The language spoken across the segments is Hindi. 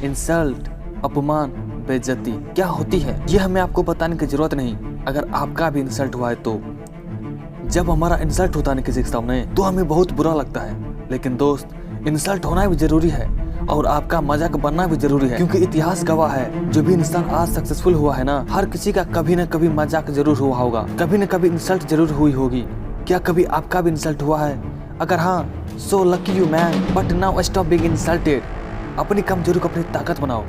इंसल्ट, अपमान, बेइज्जती क्या होती है ये हमें आपको बताने की जरूरत नहीं। अगर आपका भी इंसल्ट हुआ है तो जब हमारा इंसल्ट होता है किसी के सामने तो हमें बहुत बुरा लगता है, लेकिन दोस्त इंसल्ट होना भी जरूरी है और आपका मजाक बनना भी जरूरी है, क्योंकि इतिहास गवाह है जो भी इंसान आज सक्सेसफुल हुआ है ना, हर किसी का कभी न कभी मजाक जरूर हुआ होगा, कभी न कभी इंसल्ट जरूर हुई होगी। क्या कभी आपका भी इंसल्ट हुआ है? अगर हाँ, so lucky you man, but now stop being insulted. अपनी कमजोरी को अपनी ताकत बनाओ,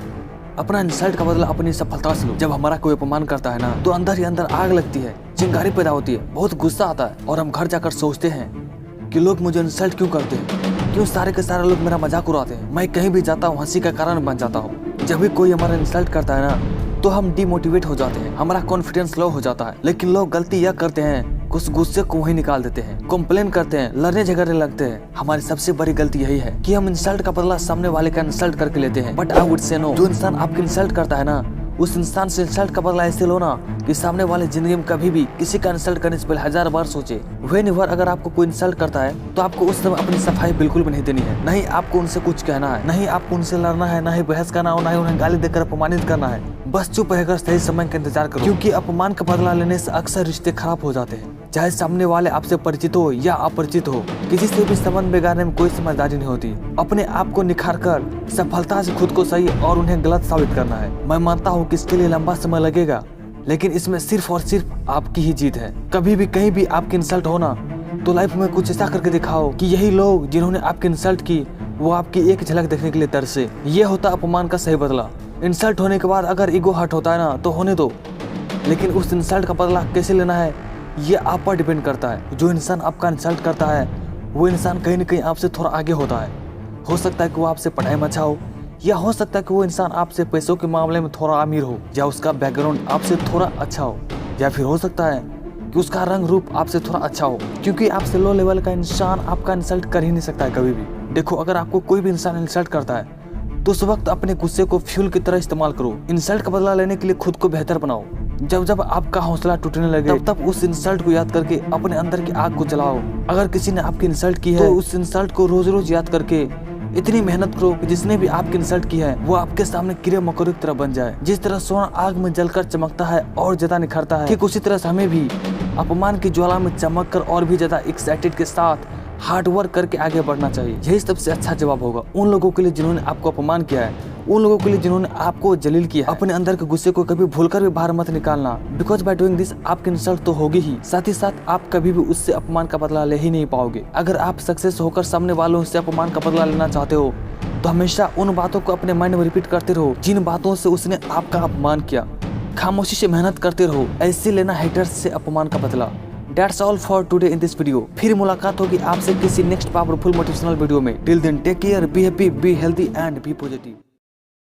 अपना इंसल्ट का बदला अपनी सफलता से लो। जब हमारा कोई अपमान करता है ना तो अंदर ही अंदर आग लगती है, चिंगारी पैदा होती है, बहुत गुस्सा आता है और हम घर जाकर सोचते हैं कि लोग मुझे इंसल्ट क्यों करते हैं, क्यों सारे के सारे लोग मेरा मजाक उड़ाते हैं। मैं कहीं भी जाता हूँ हंसी का कारण बन जाता हूँ। जब भी कोई हमारा इंसल्ट करता है ना तो हम डिमोटिवेट हो जाते हैं, हमारा कॉन्फिडेंस लो हो जाता है। लेकिन लोग गलती यह करते हैं, कुछ गुस्से को वहीं निकाल देते हैं, कंप्लेन करते हैं, लड़ने झगड़ने लगते हैं। हमारी सबसे बड़ी गलती यही है कि हम इंसल्ट का बदला सामने वाले का इंसल्ट करके लेते हैं। But I would say no, जो इंसान आपकी इंसल्ट करता है ना उस इंसान से इंसल्ट का बदला ऐसे लो ना कि सामने वाले जिंदगी में कभी भी किसी का इंसल्ट करने से पहले 1000 बार सोचे। व्हेनेवर अगर आपको कोई इंसल्ट करता है तो आपको उस समय अपनी सफाई बिल्कुल भी नहीं देनी है, नहीं आपको उनसे कुछ कहना है, नहीं आपको उनसे लड़ना है, नहीं बहस करना हो, नहीं उन्हें गाली देकर अपमानित करना है। बस चुप रहकर सही समय का इंतजार करो, क्योंकि अपमान का बदला लेने से अक्सर रिश्ते खराब हो जाते हैं। चाहे सामने वाले आपसे परिचित हो या अपरिचित हो, किसी से भी संबंध बिगाड़ने में कोई समझदारी नहीं होती। अपने आप को निखार कर सफलता से खुद को सही और उन्हें गलत साबित करना है। मैं मानता हूँ कि इसके लिए लंबा समय लगेगा, लेकिन इसमें सिर्फ और सिर्फ आपकी ही जीत है। कभी भी कहीं भी आपकी इंसल्ट हो ना तो लाइफ में कुछ ऐसा करके दिखाओ कि यही लोग जिन्होंने आपकी इंसल्ट की वो आपकी एक झलक देखने के लिए तरसे। ये होता अपमान का सही बदला। इंसल्ट होने के बाद अगर ईगो हर्ट होता है ना तो होने दो, लेकिन उस इंसल्ट का बदला कैसे लेना है ये आप पर डिपेंड करता है। जो इंसान आपका इंसल्ट करता है वो इंसान कहीं न कहीं आपसे थोड़ा आगे होता है। हो सकता है कि वो आपसे पढ़ाई में अच्छा हो, या हो सकता है कि वो इंसान आपसे पैसों के मामले में थोड़ा अमीर हो, या उसका बैकग्राउंड आपसे थोड़ा अच्छा हो, या फिर हो सकता है कि उसका रंग रूप आपसे थोड़ा अच्छा हो, क्योंकि आपसे लो लेवल का इंसान आपका इंसल्ट कर ही नहीं सकता है कभी भी। देखो, अगर आपको कोई भी इंसान इंसल्ट करता है तो उस वक्त अपने गुस्से को फ्यूल की तरह इस्तेमाल करो। इंसल्ट का बदला लेने के लिए खुद को बेहतर बनाओ। जब जब आपका हौसला टूटने लगे तब तब उस इंसल्ट को याद करके अपने अंदर की आग को जलाओ। अगर किसी ने आपकी इंसल्ट की है तो उस इंसल्ट को रोज रोज याद करके इतनी मेहनत करो कि जिसने भी आपकी इंसल्ट की है वो आपके सामने कीड़े मकोड़े की तरह बन जाए। जिस तरह सोना आग में जलकर चमकता है और ज्यादा निखरता है, ठीक उसी तरह से हमें भी अपमान की ज्वाला में चमक कर और भी ज्यादा एक्साइटेड के साथ हार्ड वर्क करके आगे बढ़ना चाहिए। यही सबसे अच्छा जवाब होगा उन लोगों के लिए जिन्होंने आपको अपमान किया है, उन लोगों के लिए जिन्होंने आपको जलील किया है। अपने अंदर के गुस्से को कभी भूलकर भी बाहर मत निकालना, बिकॉज बाय डूइंग दिस आपकी इंसल्ट तो होगी ही, साथ ही साथ आप कभी भी उससे अपमान का बदला ले ही नहीं पाओगे। अगर आप सक्सेस होकर सामने वालों से अपमान का बदला लेना चाहते हो तो हमेशा उन बातों को अपने माइंड में रिपीट करते रहो जिन बातों से उसने आपका अपमान किया। खामोशी से मेहनत करते रहो, ऐसे लेना हेटर्स से अपमान का बदला। That's all for today in this video। फिर मुलाकात होगी आपसे किसी नेक्स्ट पावरफुल मोटिवेशनल वीडियो में। Till then take care, be happy, be healthy and be positive।